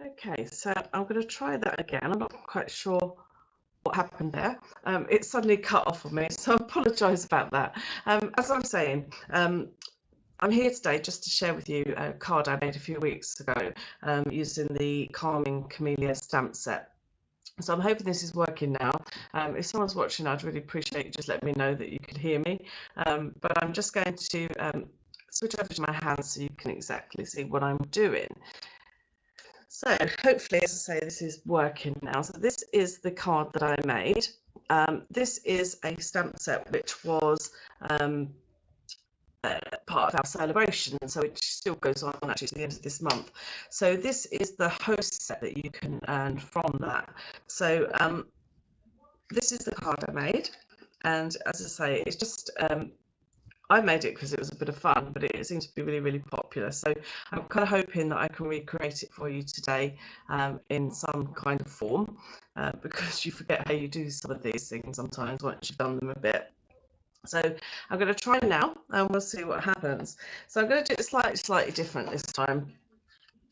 Okay, so I'm going to try that again. I'm not quite sure what happened there. It suddenly cut off on me, so I apologise about that. As I'm saying, I'm here today just to share with you a card I made a few weeks ago using the Calming Camellia stamp set. So I'm hoping this is working now. If someone's watching, I'd really appreciate you just letting me know that you can hear me. But I'm just going to switch over to my hands so you can exactly see what I'm doing. So hopefully, as I say, this is working now. So this is the card that I made. This is a stamp set which was part of our celebration, so it still goes on actually to the end of this month. So this is the host set that you can earn from that. So this is the card I made, and as I say, it's just I made it because it was a bit of fun, but it seems to be really, really popular. So I'm kind of hoping that I can recreate it for you today in some kind of form, because you forget how you do some of these things sometimes once you've done them a bit. So I'm going to try now and we'll see what happens. So I'm going to do it slightly different this time,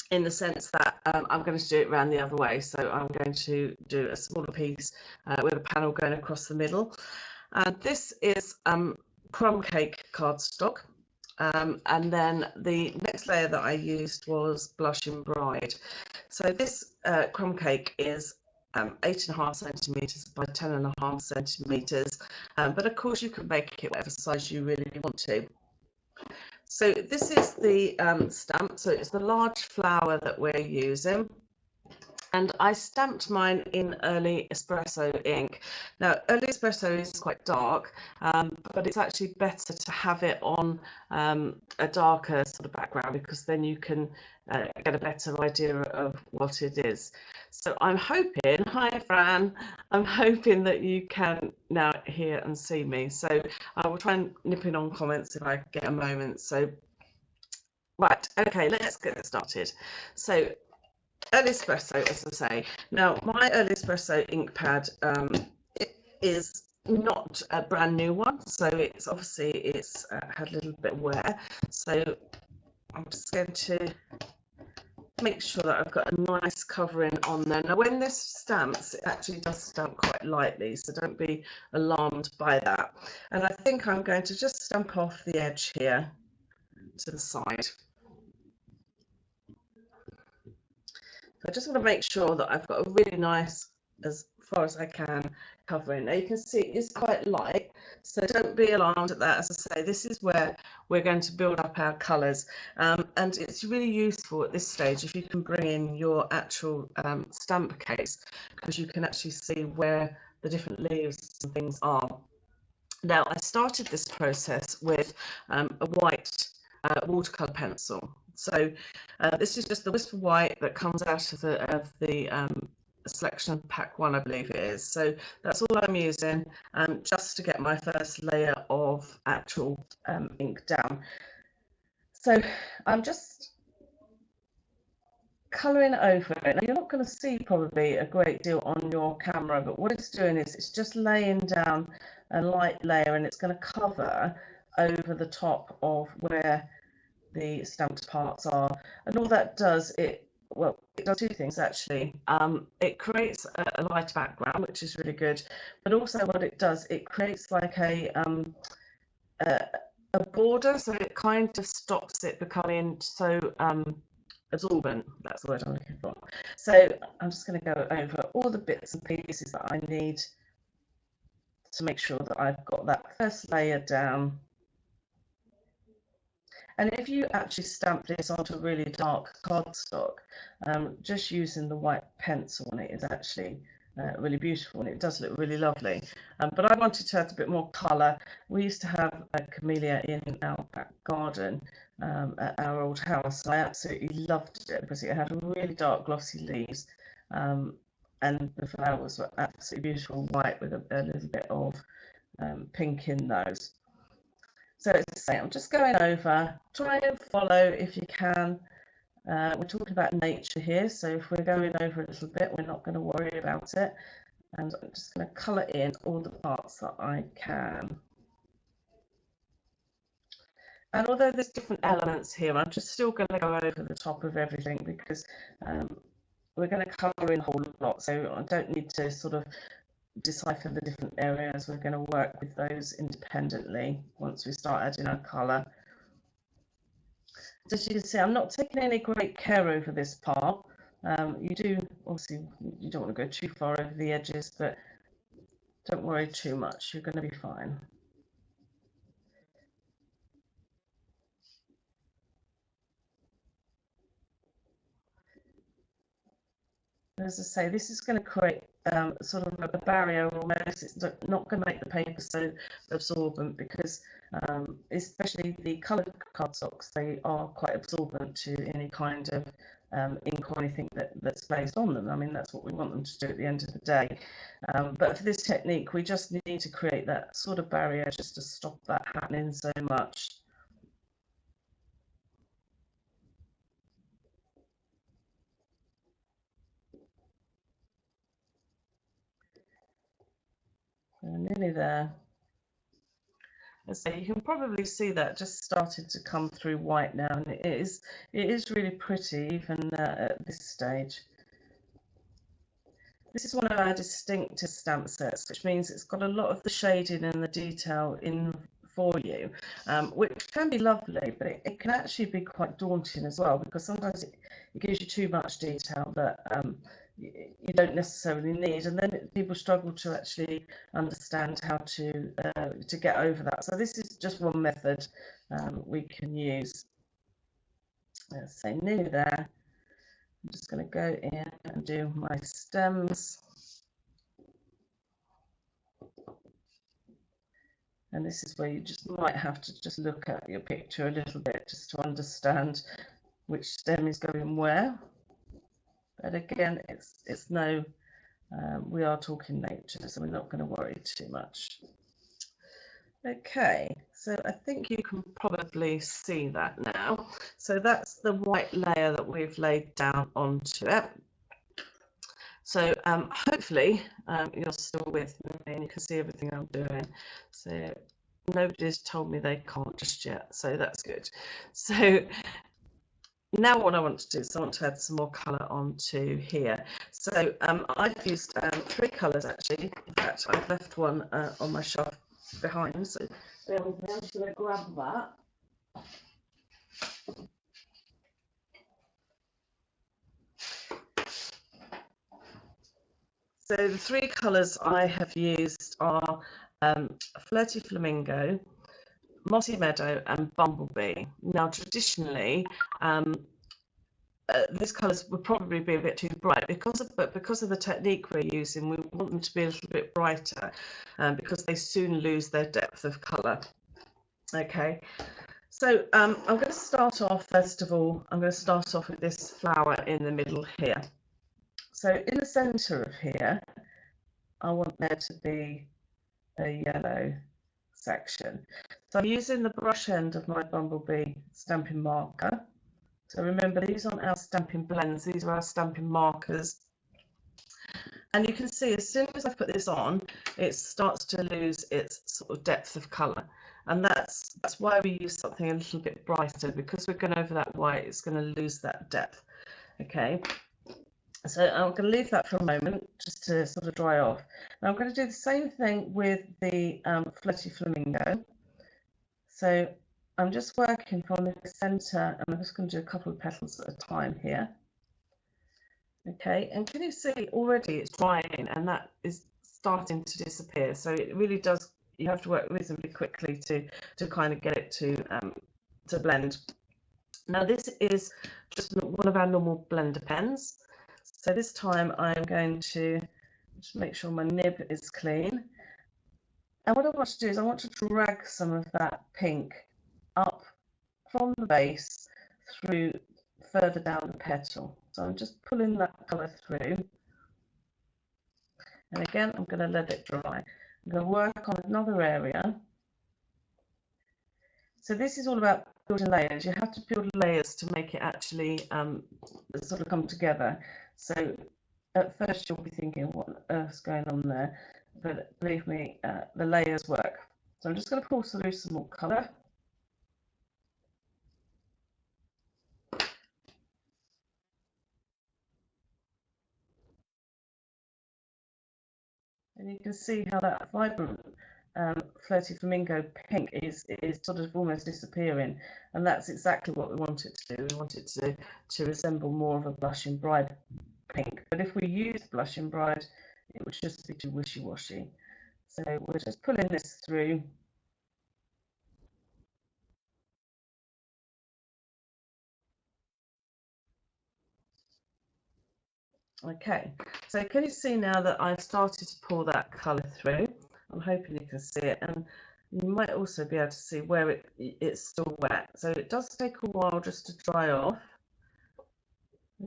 in the sense that I'm going to do it around the other way. So I'm going to do a smaller piece with a panel going across the middle. This is crumb cake cardstock, and then the next layer that I used was Blushing Bride. So this crumb cake is 8.5 centimetres by 10.5 centimetres, but of course you can make it whatever size you really want to. So this is the stamp, so it's the large flower that we're using. And I stamped mine in Early Espresso ink. Now, Early Espresso is quite dark, but it's actually better to have it on a darker sort of background, because then you can get a better idea of what it is. So I'm hoping, hi Fran, I'm hoping that you can now hear and see me. So I will try and nip in on comments if I get a moment. So, right, okay, let's get started. So Early Espresso, as I say. Now, my Early Espresso ink pad it is not a brand new one, so it's obviously had a little bit of wear. So I'm just going to make sure that I've got a nice covering on there. Now, when this stamps, it actually does stamp quite lightly, so don't be alarmed by that. And I think I'm going to just stamp off the edge here to the side. I just want to make sure that I've got a really nice, as far as I can, covering. Now you can see it's quite light, so don't be alarmed at that. As I say, this is where we're going to build up our colours, and it's really useful at this stage if you can bring in your actual stamp case, because you can actually see where the different leaves and things are. Now, I started this process with a white watercolour pencil. So this is just the Whisper White that comes out of the selection of pack 1, I believe it is. So that's all I'm using just to get my first layer of actual ink down. So I'm just colouring over it. Now, you're not going to see probably a great deal on your camera, but what it's doing is it's just laying down a light layer, and it's going to cover over the top of where the stamped parts are. And all that does, it does two things actually. It creates a light background, which is really good, but also what it does, it creates like a border, so it kind of stops it becoming so absorbent. That's the word I'm looking for. So I'm just going to go over all the bits and pieces that I need to make sure that I've got that first layer down. And if you actually stamp this onto really dark cardstock, just using the white pencil on it is actually really beautiful, and it does look really lovely. But I wanted to add a bit more colour. We used to have a camellia in our back garden at our old house, and I absolutely loved it because it had really dark glossy leaves, and the flowers were absolutely beautiful white with a little bit of pink in those. So as I say, I'm just going over, try and follow if you can. We're talking about nature here, so if we're going over a little bit, we're not going to worry about it. And I'm just going to colour in all the parts that I can. And although there's different elements here, I'm just still going to go over the top of everything because we're going to colour in a whole lot, so I don't need to sort of decipher the different areas. We're going to work with those independently once we start adding our colour. As you can see, I'm not taking any great care over this part. You do, obviously, you don't want to go too far over the edges, but don't worry too much, you're going to be fine. As I say, this is going to create sort of a barrier almost. It's not going to make the paper so absorbent because especially the coloured cardstocks, they are quite absorbent to any kind of ink or anything that's placed on them. I mean, that's what we want them to do at the end of the day. But for this technique, we just need to create that sort of barrier just to stop that happening so much. We're nearly there. So you can probably see that just started to come through white now, and it is really pretty even at this stage. This is one of our distinctive stamp sets, which means it's got a lot of the shading and the detail in for you, which can be lovely, but it can actually be quite daunting as well, because sometimes it gives you too much detail that you don't necessarily need, and then people struggle to actually understand how to get over that. So this is just one method we can use. Let's say nearly there. I'm just going to go in and do my stems. And this is where you just might have to just look at your picture a little bit just to understand which stem is going where. But again, it's no, we are talking nature, so we're not going to worry too much. Okay, so I think you can probably see that now. So that's the white layer that we've laid down onto it. So hopefully you're still with me and you can see everything I'm doing. So nobody's told me they can't just yet, so that's good. So now what I want to do is I want to add some more colour onto here. So I've used 3 colours actually. In fact, I've left one on my shelf behind. So bear with me, I'm just going to grab that. So the 3 colours I have used are Flutty Flamingo, Mossy Meadow and Bumblebee. Now traditionally these colours would probably be a bit too bright because of the technique we're using. We want them to be a little bit brighter because they soon lose their depth of colour. Okay, so I'm going to start off, first of all, I'm going to start off with this flower in the middle here. So in the centre of here, I want there to be a yellow section. So I'm using the brush end of my Bumblebee stamping marker. So remember, these aren't our stamping blends, these are our stamping markers. And you can see as soon as I put this on, it starts to lose its sort of depth of colour. And that's why we use something a little bit brighter, because we're going over that white, it's going to lose that depth. Okay, so I'm going to leave that for a moment just to sort of dry off. Now I'm going to do the same thing with the Flutty Flamingo. So I'm just working from the centre, and I'm just going to do a couple of petals at a time here. Okay, and can you see already it's drying and that is starting to disappear? So it really does, you have to work reasonably quickly to kind of get it to blend. Now this is just one of our normal blender pens. So this time I'm going to just make sure my nib is clean. And what I want to do is I want to drag some of that pink up from the base through further down the petal. So I'm just pulling that colour through. And again, I'm going to let it dry. I'm going to work on another area. So this is all about building layers. You have to build layers to make it actually sort of come together. So at first you'll be thinking, what on earth's going on there? But believe me, the layers work. So I'm just going to pull through some more colour. And you can see how that vibrant Flirty Flamingo pink is sort of almost disappearing, and that's exactly what we want it to do. We want it to resemble more of a Blushing Bride pink, but if we use Blushing Bride, it would just be too wishy-washy. So we're just pulling this through. Okay, so can you see now that I've started to pour that colour through? I'm hoping you can see it, and you might also be able to see where it's still wet. So it does take a while just to dry off.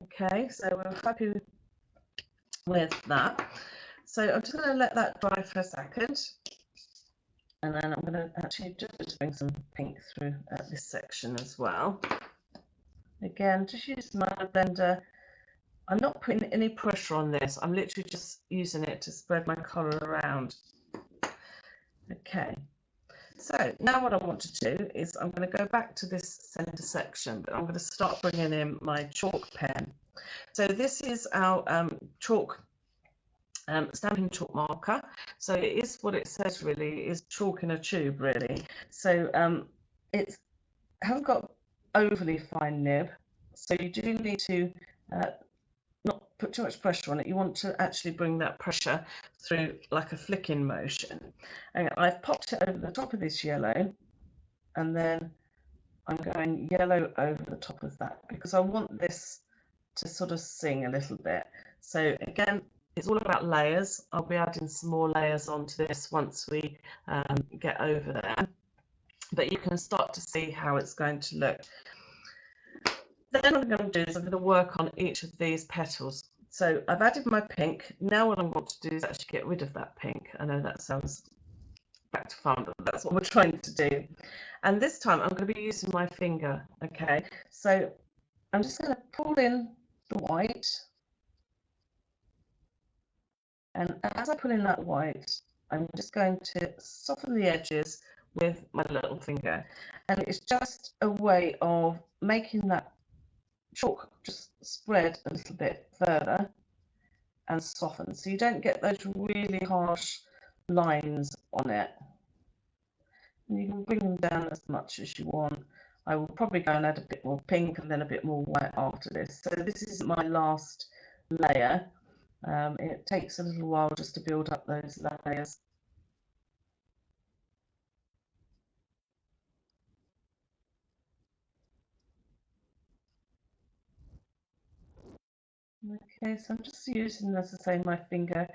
Okay, so we're happy with that. So I'm just going to let that dry for a second, and then I'm going to actually just bring some pink through at this section as well. Again, just use my blender. I'm not putting any pressure on this. I'm literally just using it to spread my colour around. Okay, so now what I want to do is I'm going to go back to this centre section, but I'm going to start bringing in my chalk pen. So this is our chalk stamping chalk marker. So it is what it says really, is chalk in a tube really. So it hasn't got overly fine nib, so you do need to not put too much pressure on it. You want to actually bring that pressure through like a flicking motion. And I've popped it over the top of this yellow, and then I'm going yellow over the top of that because I want this to sort of sing a little bit. So again, it's all about layers. I'll be adding some more layers onto this once we get over there, but you can start to see how it's going to look. Then what I'm going to do is I'm going to work on each of these petals. So I've added my pink. Now what I want to do is actually get rid of that pink. I know that sounds back to fun, but that's what we're trying to do. And this time I'm going to be using my finger. Okay, so I'm just going to pull in the white. And as I pull in that white, I'm just going to soften the edges with my little finger. And it's just a way of making that chalk just spread a little bit further and soften, so you don't get those really harsh lines on it. And you can bring them down as much as you want. I will probably go and add a bit more pink and then a bit more white after this. So this is my last layer. It takes a little while just to build up those layers. Okay, so I'm just using, as I say, my finger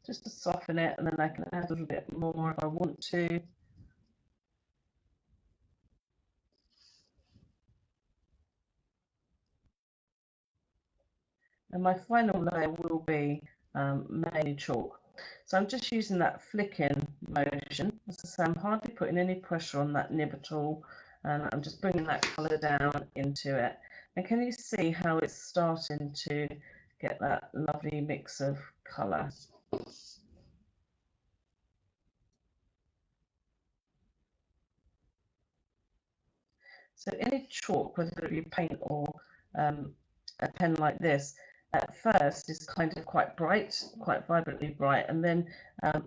just to soften it, and then I can add a little bit more if I want to. And my final layer will be mainly chalk. So I'm just using that flicking motion. As I say, I'm hardly putting any pressure on that nib at all, and I'm just bringing that colour down into it. And can you see how it's starting to get that lovely mix of colour? So any chalk, whether it be paint or a pen like this, at first is kind of quite bright, quite vibrantly bright, and then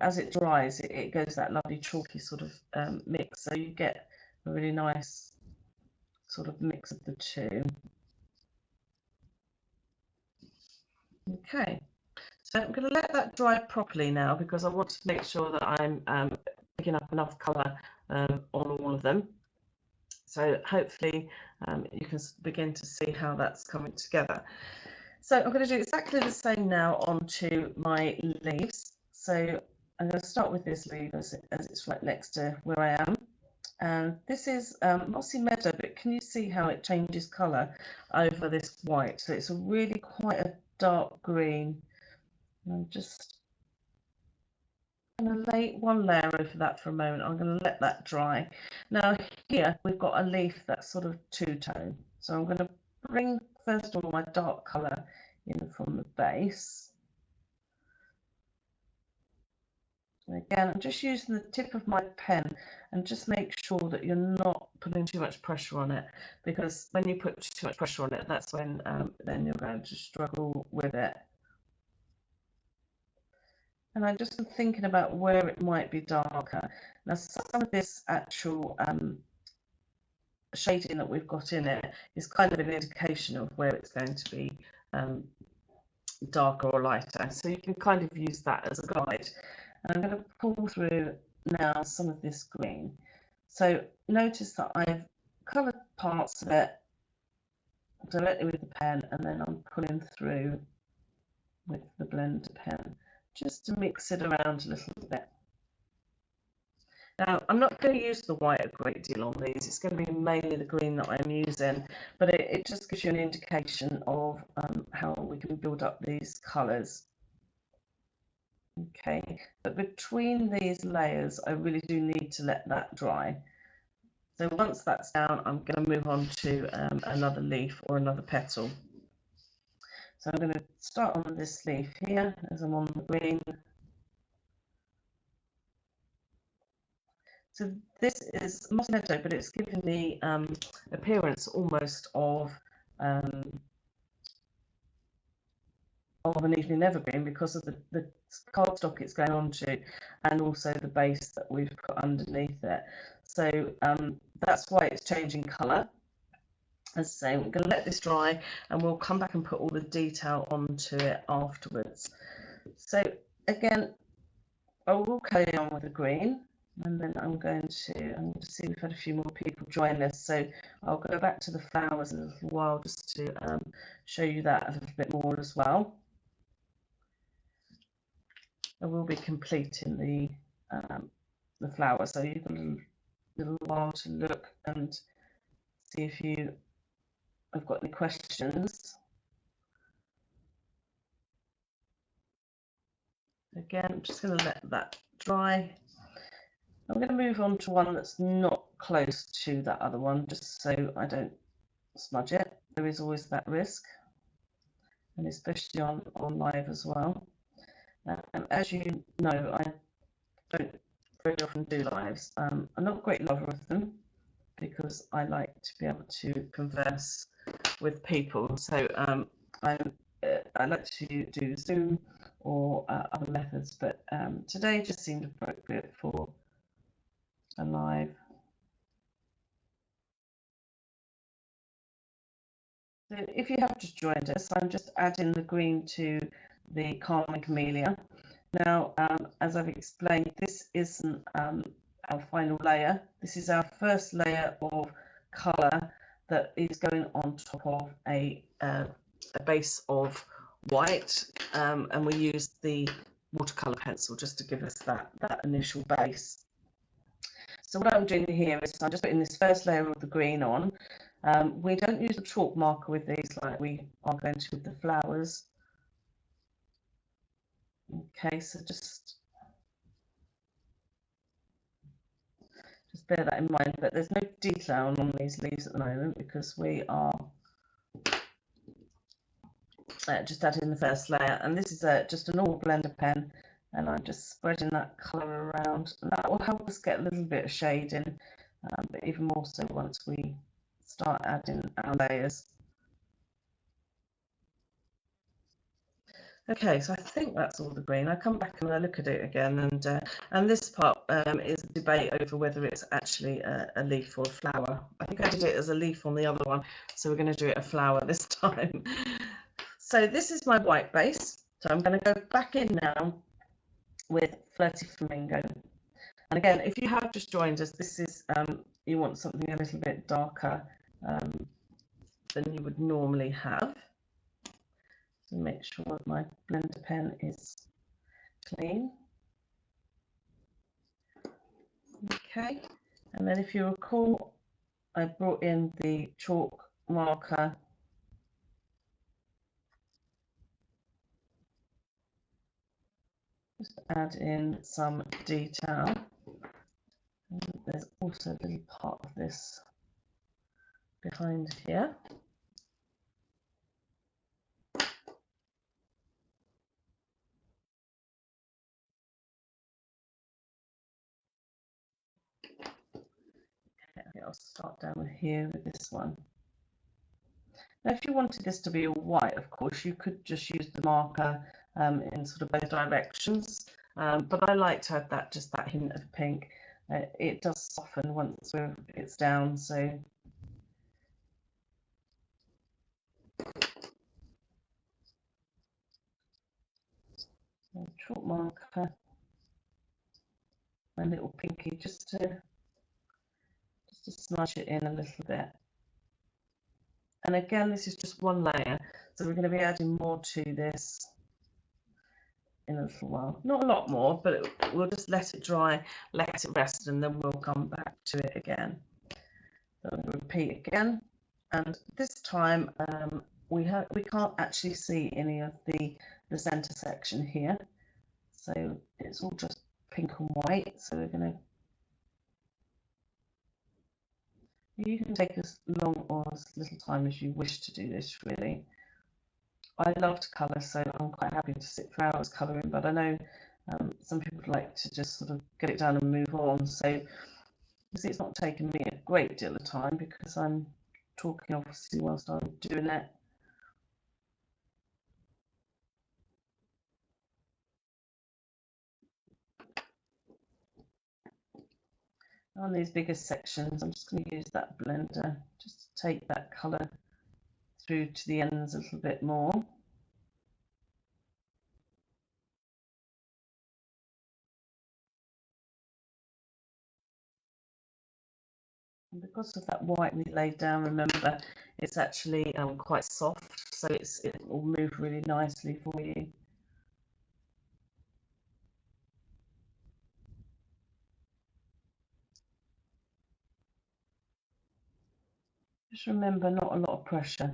as it dries, it goes that lovely chalky sort of mix. So you get a really nice sort of mix of the two. Okay, so I'm going to let that dry properly now because I want to make sure that I'm picking up enough colour on all of them. So hopefully you can begin to see how that's coming together. So I'm going to do exactly the same now onto my leaves. So I'm going to start with this leaf as it's right next to where I am. And this is mossy meadow, but can you see how it changes colour over this white? So it's a really quite a dark green. And I'm just going to lay one layer over that for a moment. I'm going to let that dry. Now here we've got a leaf that's sort of two-tone. So I'm going to bring first of all my dark colour in from the base. And again, I'm just using the tip of my pen, and just make sure that you're not putting too much pressure on it, because when you put too much pressure on it, that's when then you're going to struggle with it. And I'm just thinking about where it might be darker. Now, some of this actual shading that we've got in it is kind of an indication of where it's going to be darker or lighter. So you can kind of use that as a guide. And I'm going to pull through now some of this green. So notice that I've coloured parts of it directly with the pen, and then I'm pulling through with the blender pen just to mix it around a little bit. Now, I'm not going to use the white a great deal on these. It's going to be mainly the green that I'm using, but it just gives you an indication of how we can build up these colours. Okay, but between these layers, I really do need to let that dry. So once that's down, I'm going to move on to another leaf or another petal. So I'm going to start on this leaf here as I'm on the green. So this is mosquito, but it's giving the appearance almost of an evening evergreen because of the cardstock it's going on to, and also the base that we've put underneath it. So that's why it's changing colour. As I say, we're going to let this dry and we'll come back and put all the detail onto it afterwards. So again, I will carry on with the green, and then I'm going to see we've had a few more people join us, so I'll go back to the flowers in a little while just to show you that a little bit more as well. I will be completing the flower, so you've got a little while to look and see if you have got any questions. Again, I'm just going to let that dry. I'm going to move on to one that's not close to that other one, just so I don't smudge it. There is always that risk, and especially on live as well. As you know, I don't very often do lives. I'm not a great lover of them because I like to be able to converse with people. So I like to do Zoom or other methods, but today just seemed appropriate for a live. So if you have just joined us, I'm just adding the green to the Camellia. Now, as I've explained, this isn't our final layer. This is our first layer of colour that is going on top of a base of white, and we use the watercolour pencil just to give us that initial base. So what I'm doing here is I'm just putting this first layer of the green on. We don't use a chalk marker with these like we are going to with the flowers. Okay, so just bear that in mind, but there's no detail on these leaves at the moment because we are just adding the first layer, and this is just a normal blender pen, and I'm just spreading that colour around, and that will help us get a little bit of shade in, but even more so once we start adding our layers. Okay, so I think that's all the green. I come back and I look at it again, and this part is a debate over whether it's actually a leaf or a flower. I think I did it as a leaf on the other one, so we're going to do it a flower this time. So this is my white base. So I'm going to go back in now with Flutty Flamingo. And again, if you have just joined us, this is you want something a little bit darker than you would normally have. So make sure that my blender pen is clean. Okay, and then if you recall, I brought in the chalk marker just to add in some detail. And there's also a little part of this behind here. Okay, I'll start down here with this one. Now, if you wanted this to be all white, of course, you could just use the marker in sort of both directions. but I like to add that, just that hint of pink. It does soften once it's down, so chalk marker, my little pinky, just to smudge it in a little bit. And again, this is just one layer, so we're going to be adding more to this in a little while. Not a lot more, but we'll just let it dry, let it rest, and then we'll come back to it again. So I'm going to repeat again, and this time we can't actually see any of the center section here, so it's all just pink and white. So we're going to, you can take as long or as little time as you wish to do this, really. I love to colour, so I'm quite happy to sit for hours colouring, but I know some people like to just sort of get it done and move on. So it's not taking me a great deal of time because I'm talking obviously whilst I'm doing it. On these bigger sections, I'm just going to use that blender just to take that colour through to the ends a little bit more. And because of that white we laid down, remember, it's actually quite soft, so it will move really nicely for you. Just remember, not a lot of pressure.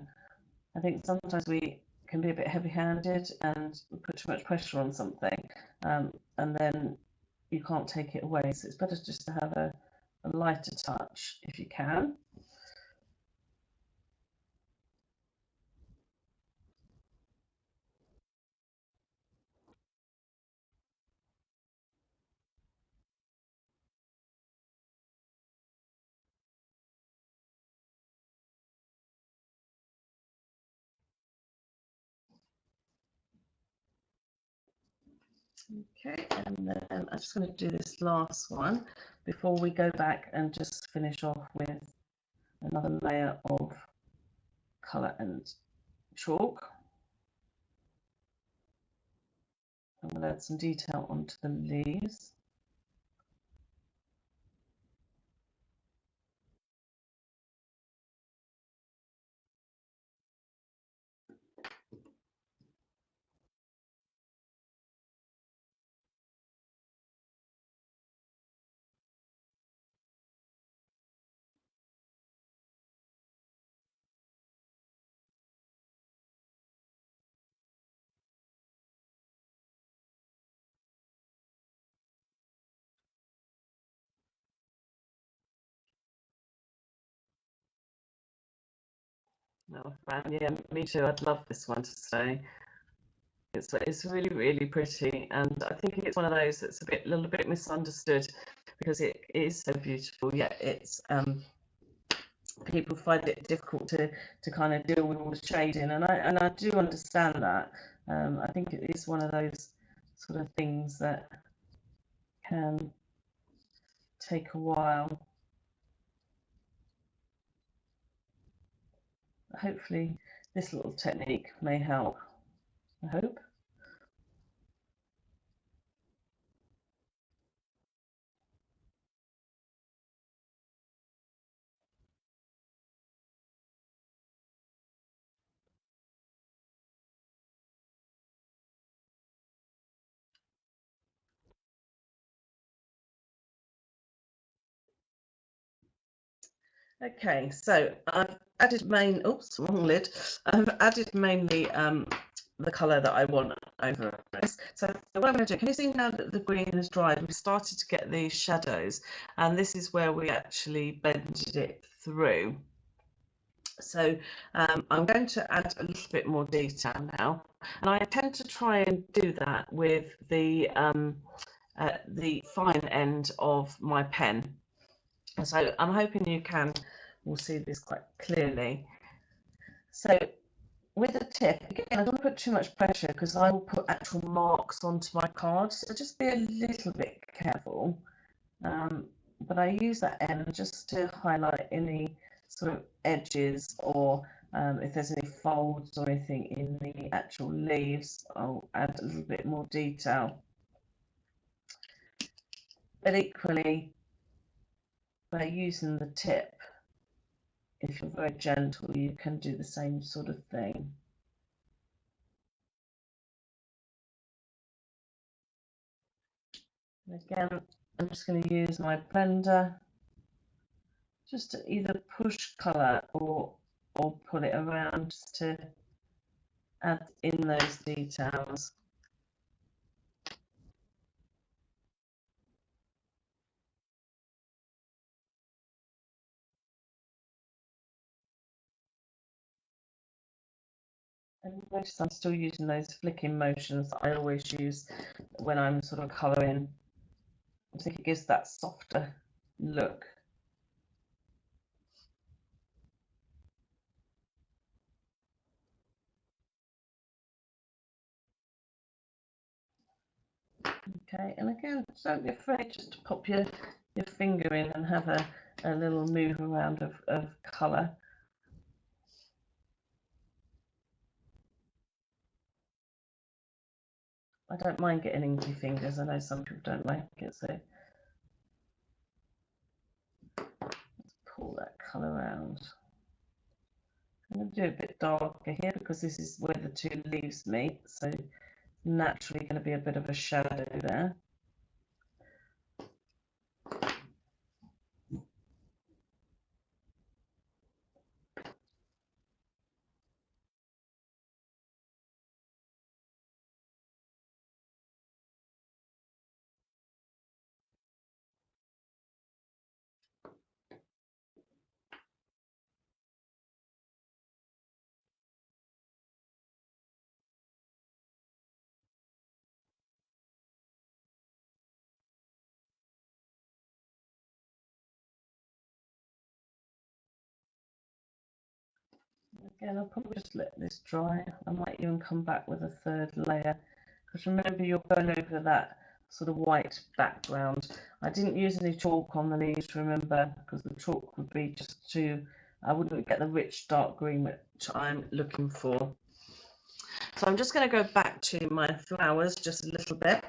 I think sometimes we can be a bit heavy-handed and put too much pressure on something, and then you can't take it away. So it's better just to have a lighter touch if you can. Okay, and then I'm just going to do this last one before we go back and just finish off with another layer of colour and chalk. I'm going to add some detail onto the leaves. Oh, yeah, me too. I'd love this one to stay. It's really, really pretty, and I think it's one of those that's a little bit misunderstood because it is so beautiful. Yet it's people find it difficult to kind of deal with all the shading, and I do understand that. I think it is one of those sort of things that can take a while. Hopefully, this little technique may help. I hope. Okay, so I've added wrong lid. I've added mainly the colour that I want over this. So what I'm going to do, can you see now that the green has dried, we've started to get these shadows, and this is where we actually blended it through. So I'm going to add a little bit more detail now, and I tend to try and do that with the fine end of my pen. So I'm hoping you will see this quite clearly. So with a tip, again, I don't want to put too much pressure because I will put actual marks onto my card, so just be a little bit careful. But I use that end just to highlight any sort of edges, or if there's any folds or anything in the actual leaves, I'll add a little bit more detail. But equally, by using the tip, if you're very gentle, you can do the same sort of thing. And again, I'm just going to use my blender just to either push colour or pull it around just to add in those details. And notice I'm still using those flicking motions that I always use when I'm sort of colouring. I think it gives that softer look. Okay, and again, don't be afraid just to pop your finger in and have a little move around of colour. I don't mind getting inky fingers. I know some people don't like it, so let's pull that colour around. I'm going to do a bit darker here because this is where the two leaves meet, so naturally going to be a bit of a shadow there. Again, I'll probably just let this dry. I might even come back with a third layer, because remember, you're going over that sort of white background. I didn't use any chalk on the leaves, remember, because the chalk would be just too, I wouldn't get the rich dark green which I'm looking for. So I'm just going to go back to my flowers just a little bit,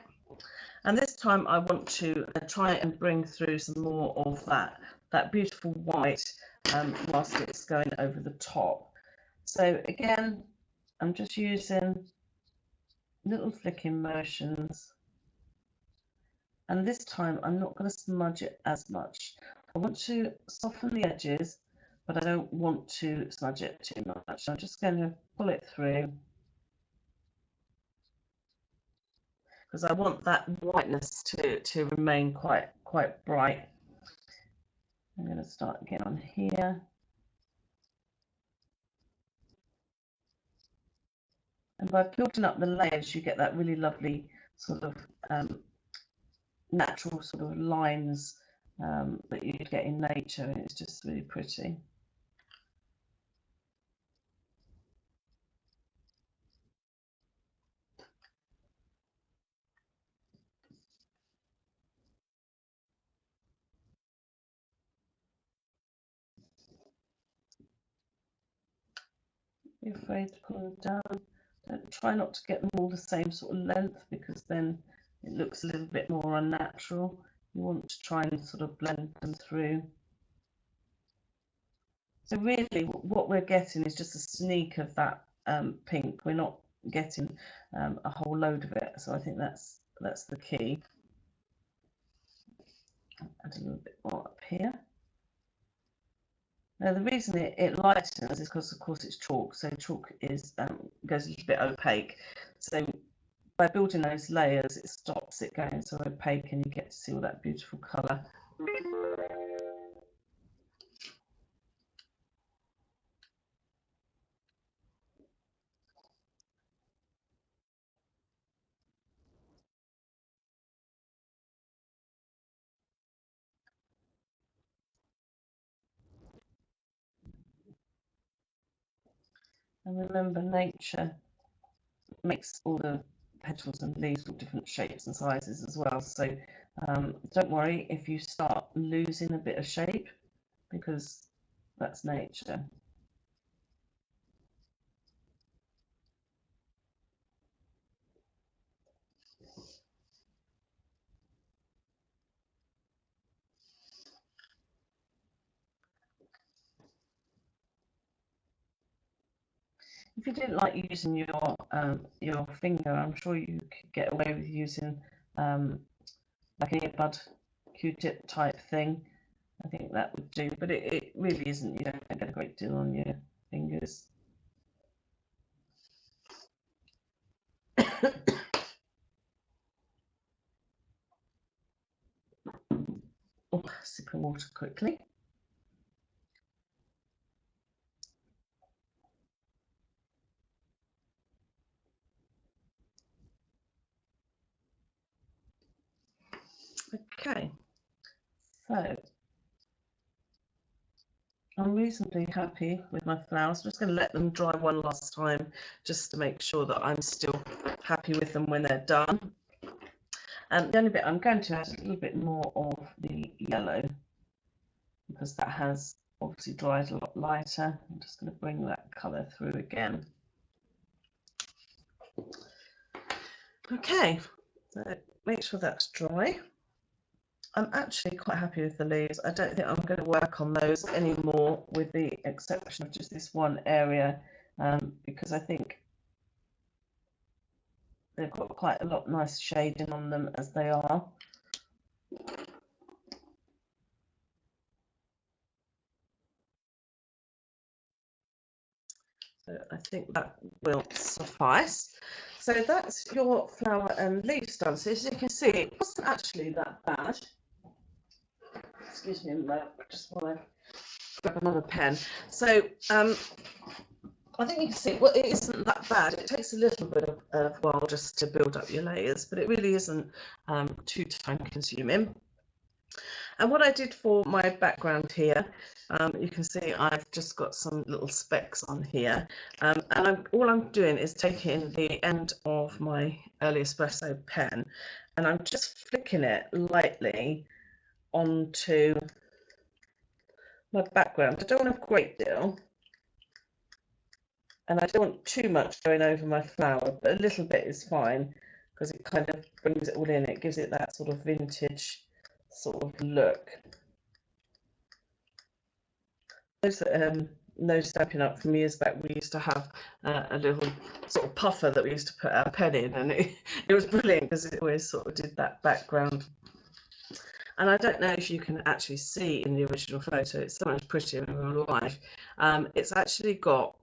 and this time I want to try and bring through some more of that beautiful white whilst it's going over the top. So again, I'm just using little flicking motions, and this time I'm not going to smudge it as much. I want to soften the edges, but I don't want to smudge it too much. I'm just going to pull it through because I want that whiteness to remain quite bright. I'm going to start again on here. And by building up the layers, you get that really lovely sort of natural sort of lines that you get in nature, and it's just really pretty. Be afraid to pull them down. Don't try not to get them all the same sort of length, because then it looks a little bit more unnatural. You want to try and sort of blend them through. So really what we're getting is just a sneak of that pink. We're not getting a whole load of it. So I think that's the key. Add a little bit more up here. Now the reason it lightens is because of course it's chalk. So chalk is goes a little bit opaque. So by building those layers, it stops it going so opaque, and you get to see all that beautiful colour. And remember, nature makes all the petals and leaves with different shapes and sizes as well. So don't worry if you start losing a bit of shape, because that's nature. If you didn't like using your finger, I'm sure you could get away with using like an earbud Q-tip type thing. I think that would do, but it really isn't. You don't get a great deal on your fingers. Oh, sip of water quickly. Okay, so I'm reasonably happy with my flowers. I'm just going to let them dry one last time, just to make sure that I'm still happy with them when they're done. And the only bit I'm going to add a little bit more of the yellow, because that has obviously dried a lot lighter. I'm just going to bring that colour through again. Okay, so make sure that's dry. I'm actually quite happy with the leaves. I don't think I'm going to work on those anymore, with the exception of just this one area, because I think they've got quite a lot nice shading on them as they are. So I think that will suffice. So that's your flower and leaves done. So as you can see, it wasn't actually that bad. Excuse me, just want to grab another pen. So I think you can see, well, it isn't that bad. It takes a little bit of while just to build up your layers, but it really isn't too time consuming. And what I did for my background here, you can see I've just got some little specks on here, and all I'm doing is taking the end of my early espresso pen, and I'm just flicking it lightly onto my background. I don't want a great deal, and I don't want too much going over my flower, but a little bit is fine, because it kind of brings it all in. It gives it that sort of vintage sort of look. Those that know Stampin' Up from years back, we used to have a little sort of puffer that we used to put our pen in, and it was brilliant because it always sort of did that background. And I don't know if you can actually see in the original photo, it's so much prettier in real life. It's actually got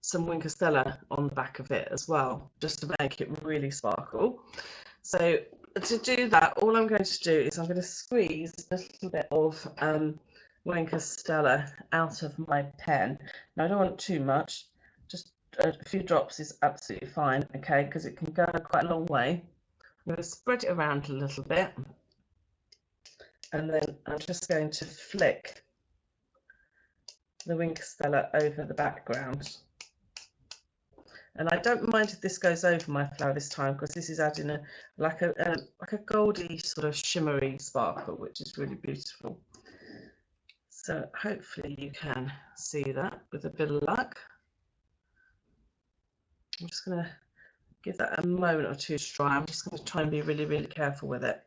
some Wink of Stella on the back of it as well, just to make it really sparkle. So to do that, all I'm going to do is I'm going to squeeze a little bit of Wink of Stella out of my pen. Now I don't want too much, just a few drops is absolutely fine, okay, because it can go quite a long way. I'm going to spread it around a little bit, and then I'm just going to flick the Wink of Stella over the background. And I don't mind if this goes over my flower this time, because this is adding like a goldy sort of shimmery sparkle, which is really beautiful. So hopefully you can see that with a bit of luck. I'm just going to give that a moment or two to dry. I'm just going to try and be really, really careful with it.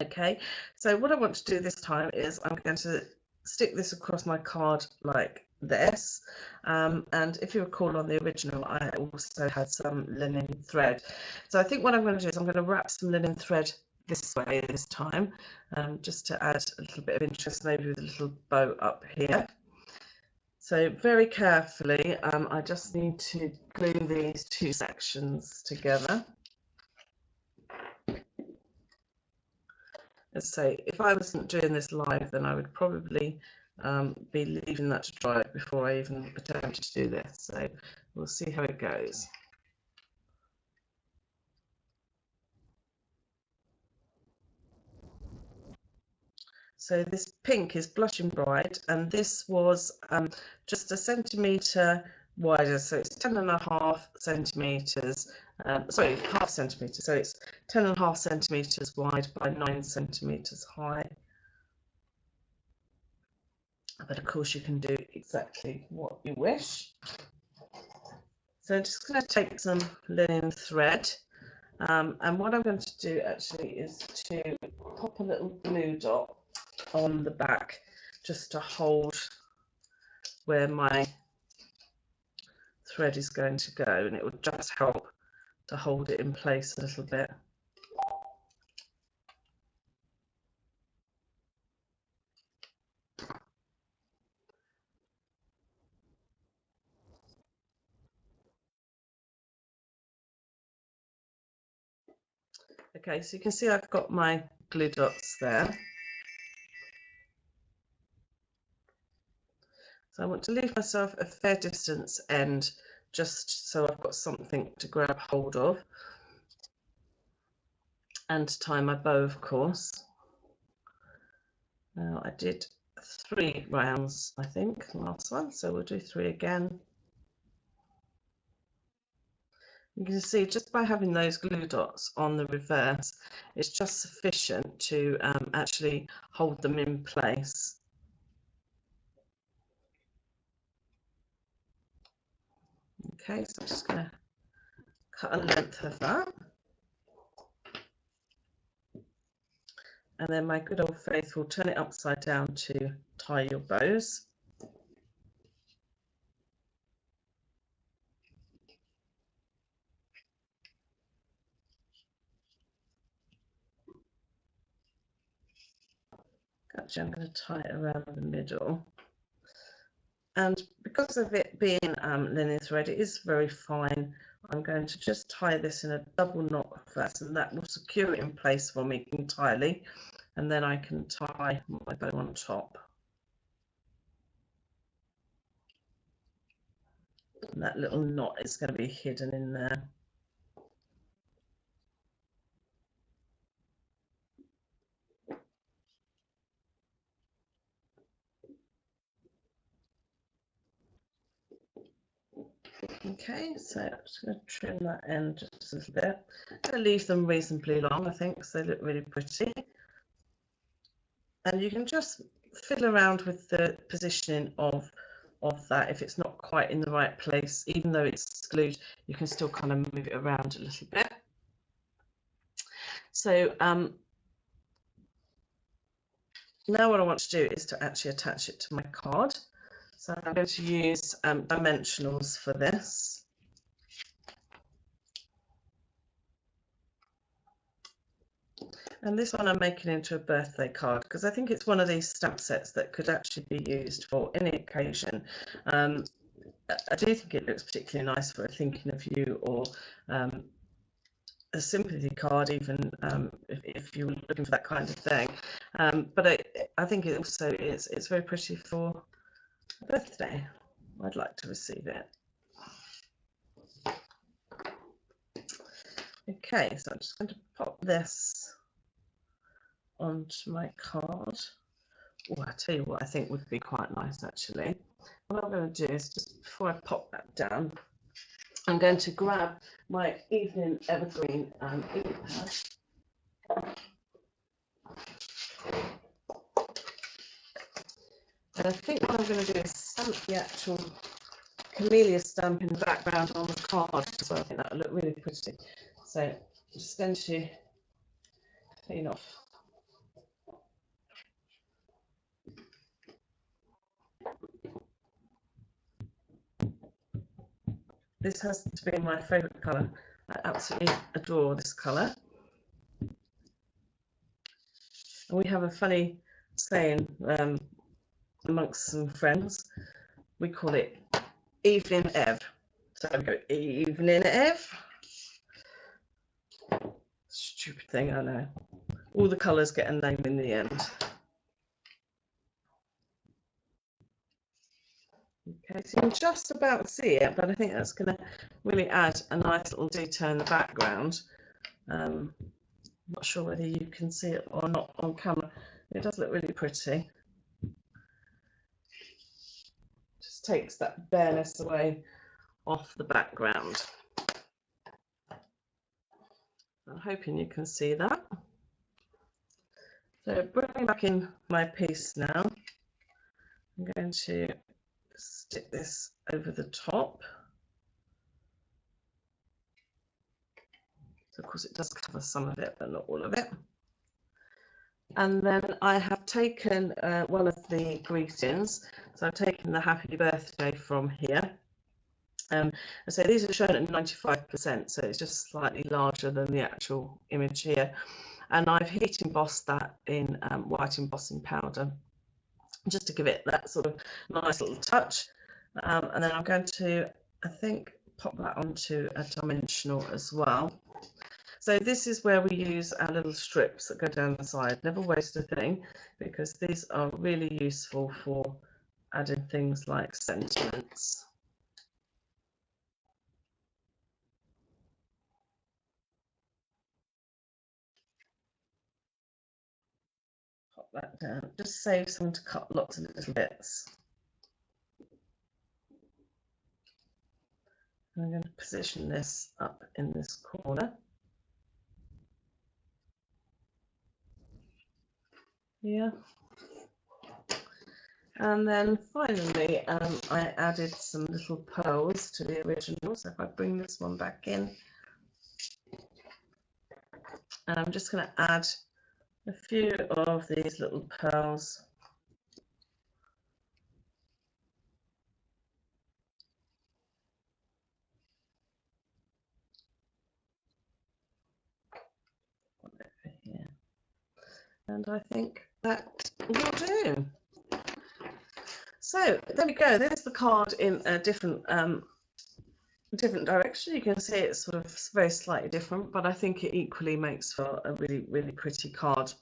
Okay, so what I want to do this time is I'm going to stick this across my card like this, and if you recall on the original I also had some linen thread. So I think what I'm going to do is I'm going to wrap some linen thread this way this time, just to add a little bit of interest, maybe with a little bow up here. So very carefully, I just need to glue these two sections together. Let's say if I wasn't doing this live, then I would probably be leaving that to dry before I even attempt to do this. So we'll see how it goes. So this pink is Blushing Bride, and this was just a centimetre wider, so it's 10.5 centimetres, sorry, half centimetre, so it's 10.5 centimetres wide by 9 centimetres high. But of course you can do exactly what you wish. So I'm just going to take some linen thread, and what I'm going to do actually is to pop a little glue dot on the back just to hold where my thread is going to go, and it will just help to hold it in place a little bit. Okay, so you can see I've got my glue dots there. So I want to leave myself a fair distance end, just so I've got something to grab hold of, and to tie my bow, of course. Now I did 3 rounds, I think, last one, so we'll do 3 again. You can see just by having those glue dots on the reverse, it's just sufficient to actually hold them in place. Okay, so I'm just going to cut a length of that. And then my good old faithful, turn it upside down to tie your bows. Actually, I'm going to tie it around the middle. And because of it being linen thread, it is very fine. I'm going to just tie this in a double knot first, and that will secure it in place for me entirely. And then I can tie my bow on top. And that little knot is going to be hidden in there. Okay, so I'm just going to trim that end just a little bit. I'm going to leave them reasonably long, I think, because they look really pretty. And you can just fiddle around with the positioning of that. If it's not quite in the right place, even though it's glued, you can still kind of move it around a little bit. So now what I want to do is to actually attach it to my card. So I'm going to use dimensionals for this. And this one I'm making into a birthday card because I think it's one of these stamp sets that could actually be used for any occasion. I do think it looks particularly nice for a thinking of you, or a sympathy card, even if you were looking for that kind of thing. But I think it also it's very pretty for a birthday. I'd like to receive it. Okay, so I'm just going to pop this onto my card. Oh, I tell you what I think would be quite nice actually. What I'm going to do is, just before I pop that down, I'm going to grab my Evening Evergreen ink pad. And I think what I'm going to do is stamp the actual Camellia stamp in the background on the card, so I think that will look really pretty. So I'm just going to clean off. This has to be my favourite colour. I absolutely adore this colour. And we have a funny saying amongst some friends. We call it Evening Ev. So I go, Evening Ev. Stupid thing, I know. All the colours get a name in the end. Okay, so you can just about see it, but I think that's going to really add a nice little detail in the background. Not sure whether you can see it or not on camera. It does look really pretty. Just takes that bareness away off the background. I'm hoping you can see that. So bringing back in my piece now, I'm going to stick this over the top. So of course it does cover some of it, but not all of it. And then I have taken one of the greetings. So I've taken the happy birthday from here. And so these are shown at 95%, so it's just slightly larger than the actual image here. And I've heat embossed that in white embossing powder, just to give it that sort of nice little touch. And then I'm going to, I think, pop that onto a dimensional as well. So this is where we use our little strips that go down the side. Never waste a thing, because these are really useful for adding things like sentiments. Pop that down. Just saves having to cut lots of little bits. I'm going to position this up in this corner. Yeah. And then finally, I added some little pearls to the original. So if I bring this one back in, and I'm just going to add a few of these little pearls. Over here. And I think that will do. So there we go. There's the card in a different direction. You can see it's sort of very slightly different, but I think it equally makes for a really, really pretty card.